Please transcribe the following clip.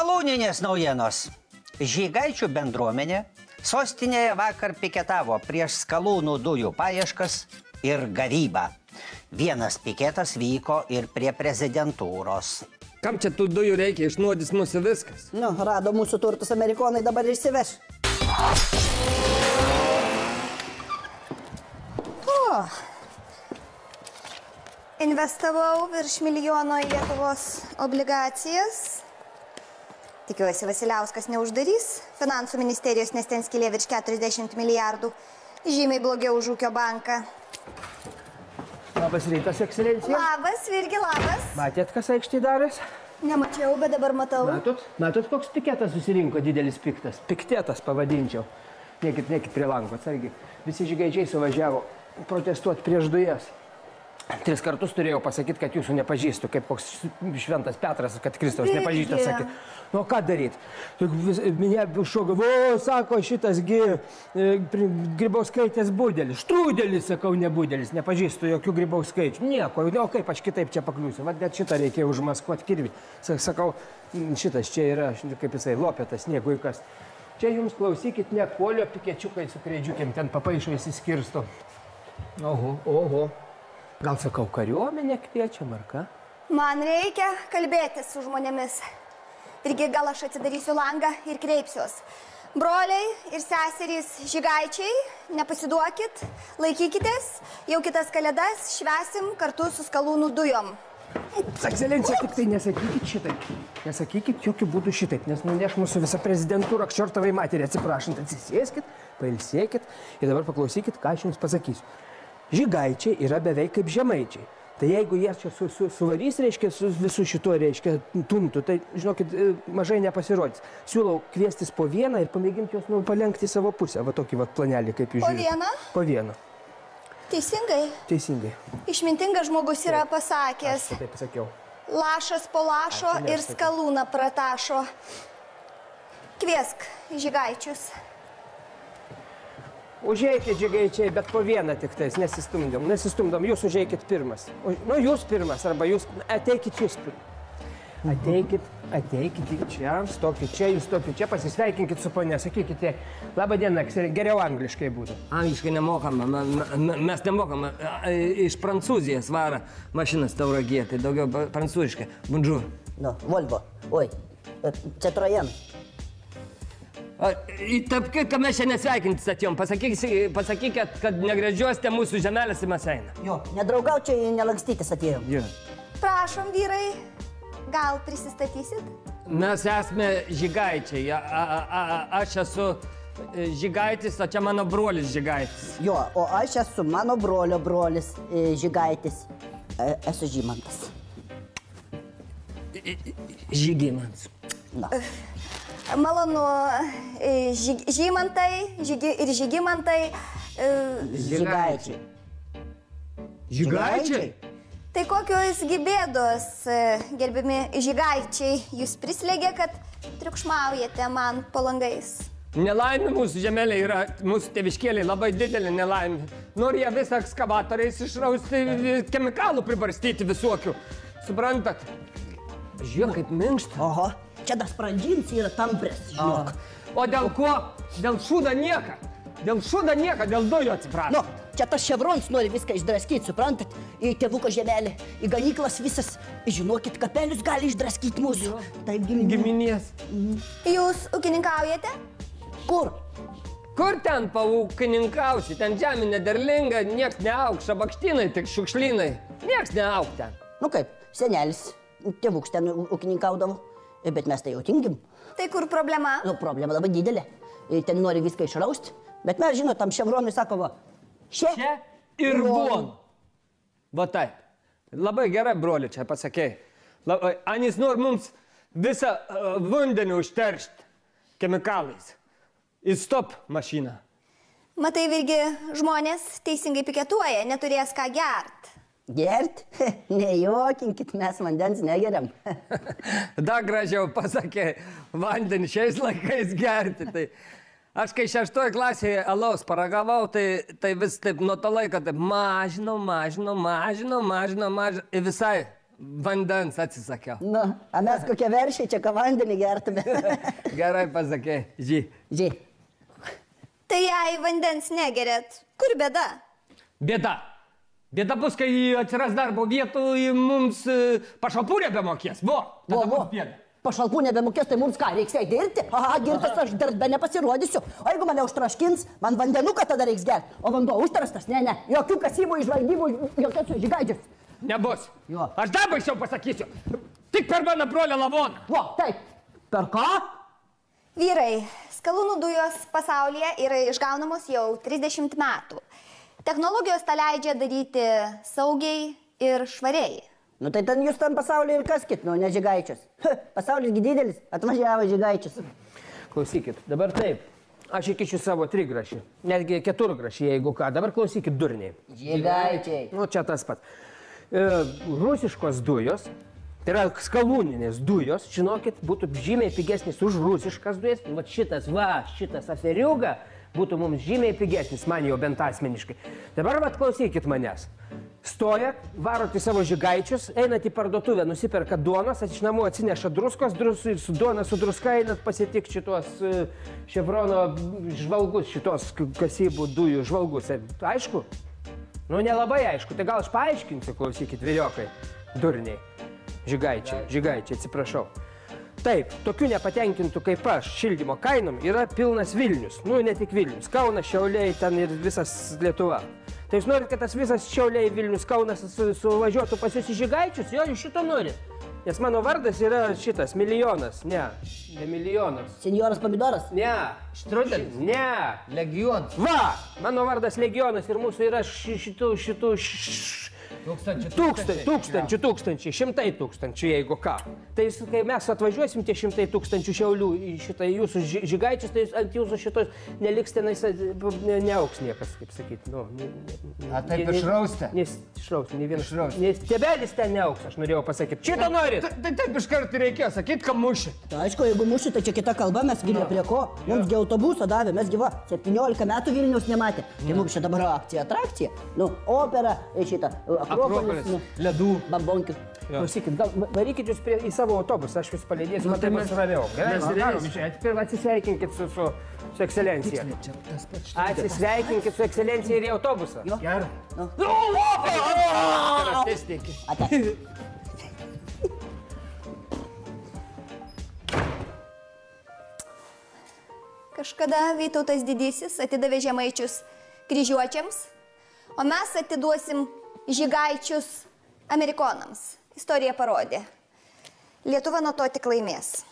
Skalūninės naujienos. Žygaičių bendruomenė sostinėje vakar piketavo prieš skalūnų dujų paieškas ir gavybą. Vienas piketas vyko ir prie prezidentūros. Kam čia tų dujų reikia, išnuodys mūsų viskas? Nu, rado mūsų turtus, amerikonai dabar išsiveš. Investavau virš milijono į Lietuvos obligacijas. Tikiuosi, Vasiliauskas neuždarys. Finansų ministerijos nes ten skylė virš 40 milijardų. Žymiai blogiau už ūkio banką. Labas rytas, ekscelencija. Labas, Virgi, labas. Matėt, kas aikštį darės? Nemačiau, bet dabar matau. Matot, koks piketas susirinko didelis piktas. Piktetas pavadinčiau. Niekit prie lango, atsargiai. Visi žygaičiai suvažiavo protestuoti prieš dujas. 3 kartus turėjau pasakyti, kad jūsų nepažįstu, kaip koks šventas Petras, kad Kristaus nepažįstas, sakė. Nu, ką daryt? Minė šoga, sako, šitasgi Grybauskaitės budelis. Štrūdelis, sakau, ne budelis, nepažįstu jokių Grybauskaičių. Nieko, o kaip aš kitaip čia pakliūsiu? Vat net šitą reikėjo užmaskuoti kirvį. Sakau, šitas čia yra, kaip jisai, lopetas, sniegui kas. Čia jums klausykit, ne polio pikečiukai su kreidžiukėm, ten papaišo įsiskirsto. Oho. Gal, sakau, kariuomenę kviečiam, ar ką? Man reikia kalbėtis su žmonėmis. Irgi gal aš atsidarysiu langą ir kreipsiuos. Broliai ir seserys žygaičiai, nepasiduokit, laikykitės. Jau kitas kalėdas švęsim kartu su skalūnų dujom. Ekscelencija, tik tai nesakykit šitaip. Nesakykit jokių būdų šitaip, nes nuneš mūsų visą prezidentūrą k čortovai materiai. Atsiprašant, atsisėskit, pailsėkit ir dabar paklausykit, ką aš jums pasakysiu. Žygaičiai yra beveik kaip žemaičiai. Tai jeigu jie čia suvarys, reiškia, su visu šituo, reiškia, tuntu, tai, žinokit, mažai nepasirodys. Siūlau kviestis po vieną ir pamėginti juos palenkti savo pusę. Va tokį va planelį, kaip jūs žiūrite. Po vieną? Po vieną. Teisingai? Teisingai. Išmintingas žmogus yra pasakęs. Aš taip sakiau. Lašas po lašo ir skalūną pratašo. Kviesk žygaičius. Užeikit, žygaičiai, bet po vieną tik tais, nesistumdom, jūs užeikit pirmas. Nu, jūs pirmas, arba jūs, ateikit jūs pirmas. Ateikit čia, stokit čia, jūs stokit čia, pasisveikinkit su ponia, sakykite, labą dieną, geriau angliškai būtų. Angliškai nemokama, mes nemokama, iš Prancūzijos vara mašinas Tauragė, tai daugiau prancūziškai. Bonjour. Nu, Volvo, oi, Citroen. Taip, kad mes čia nesveikintis atėjom, pasakykit, kad negražiuosite mūsų žemelės į Maseiną. Jo, nedraugaučiai, nelakstytis atėjom. Prašom, vyrai, gal prisistatysit? Mes esame žygaičiai, aš esu žygaitis, o čia mano brolis žygaitis. Jo, o aš esu mano brolio brolis žygaitis. Esu Žymantas. Žygimantas. Na. Malonu, Žymantai ir Žygimantai. Žygaičiai. Žygaičiai? Tai kokios bėdos, gerbiami žygaičiai, jūs prislėgė, kad triukšmaujate man po langais? Nelaimė mūsų žemelė yra, mūsų tėviškėliai labai didelė nelaimė. Nori jie visą ekskavatoriais išrausti, chemikalų pribarstyti visokių. Suprantat? Žiūrėk, kaip minkšta. Oho, čia das sprandžims yra tamprės, žinok. O dėl ko? Dėl šūdo nieka. Dėl šūdo nieka, dėl dujų atsiprašau. Nu, čia tas ševrons nori viską išdraskyti, suprantat? Į tėvuko žemelį, į ganyklas visas. Žinokit, kapelius gali išdraskyti mūsų. Taip, giminės. Jūs ūkininkaujate? Kur? Kur ten paūkininkausi? Ten žemė nederlinga, nieks neaug, šabakštynai, tik šiukšlynai. Nieks neaug ten. Nu kaip, senelis, tėvuks ten ūkininkaudavo, bet mes tai jau tingim. Tai kur problema? Nu, problema labai didelė. Ten nori viską išrausti, bet mes, žinot, tam ševronui sako, va, čia ir von. Va taip. Labai gerai, broli, čia pasakėjai. Anis nori mums visą vandenį užteršti chemikalais. Ir stop mašiną. Matai, Virgi, žmonės teisingai piketuoja, neturės ką gert. Gert? Nejuokinkit, mes vandens negeriam. Dar gražiau pasakė, vandenį šiais laikais gerti. Tai aš kai 6 klasėje alaus paragavau, tai vis taip nuo to laiko taip mažinau. Ir visai vandens atsisakiau. Nu, a mes kokie veršiai, čia ką vandenį gertume. Gerai pasakė, Ži. Ži. Tai jei vandens negerėt, kur bėda? Bėda. Bėda bus, kai atsiras darbo vietų, mums pašalpų nebemokės. Tada bus bėda. Pašalpų nebemokės, tai mums ką, reiks jai dirbti? Aha, girtas aš darbę nepasirodysiu. O jeigu mane užtraškins, man vandenuką tada reiks gerti. O vanduo užtrastas, ne. Jokių kasybų, žvalgybų, jokios žygaidžius. Nebus. Jo. Aš dar baisiau pasakysiu. Tik per mano brolio lavoną. O, taip. Per ką? Vyrai, skalūnų dujos pasaulyje yra išgaunamos jau 30 metų. Technologijos tą leidžia daryti saugiai ir švariai. Nu tai ten jūs tam pasaulyje ir kaskit, nu, ne žygaičius. Pasaulis didelis, atvažiavo žygaičius. Klausykit, dabar taip. Aš įkišiu savo trigrašį, netgi keturgrašį, jeigu ką. Dabar klausykit durniai. Žygaičiai. Nu, čia tas pats. Rusiškos dujos, tai yra skalūninės dujos, žinokit, būtų žymiai pigesnis už rusiškas dujas. Va šitas aferiuga būtų mums žymiai pigesnis, man jau bent asmeniškai. Dabar vat klausykit manęs. Stojat, varot į savo žygaičius, einat į parduotuvę, nusiperkat duonos, iš namų atsineša druskos, su duona su druska einat pasitikti šitos ševrono žvalgus, šitos kasybų dujų žvalgus. Aišku? Nu, nelabai aišku. Tai gal aš paaiškinsiu, klausykit, vyriokai, durniai. Žygaičiai, atsiprašau. Taip, tokių nepatenkintų kaip aš šildymo kainom yra pilnas Vilnius. Nu, ne tik Vilnius. Kaunas, Šiauliai, ten ir visas Lietuva. Tai jūs norit, kad tas visas Šiauliai, Vilnius, Kaunas suvažiuotų pas jūs į žygaičius? Jo, jūs šito norit. Nes mano vardas yra šitas, Milijonas. Ne Milijonas. Senjoras Pomidoras? Ne. Štrudelis? Ne. Legionas. Va, mano vardas Legionas ir mūsų yra šitų tūkstančiai, šimtai tūkstančių, jeigu ką. Tai kai mes atvažiuosim tie šimtai tūkstančių Šiaulių į šitą jūsų žygaičius, tai ant jūsų šitos neliks tenais, neauks niekas, kaip sakyti. Nu, A taip išraustė? Išraustė, ne vienas. Nes tebelis ten neauks, aš norėjau pasakyti. Šitą norit? Tai taip iš karto reikėjo sakyti, kad mušit. Tai aišku, jeigu mušit, tai čia kita kalba, mes gilė prie ko. Mums gi autobusą davė, mes gyva 17 metų Vilniaus nematė. Tai mums čia dabar atrakcija. Nu, opera, šitą. Akropolis, ledų. Bambonkių. Klausykit, gal varykit jūs į savo autobusą, aš jūs palydėsiu, man tai bus ramiau. Pirmą atsisveikinkit su ekscelencija. Atsisveikinkit su ekscelencija ir į autobusą. Gerai. Kažkada Vytautas Didysis atidavė žemaičius kryžiuočiams, o mes atiduosim žygaičius amerikonams. Istorija parodė. Lietuva nuo to tik laimės.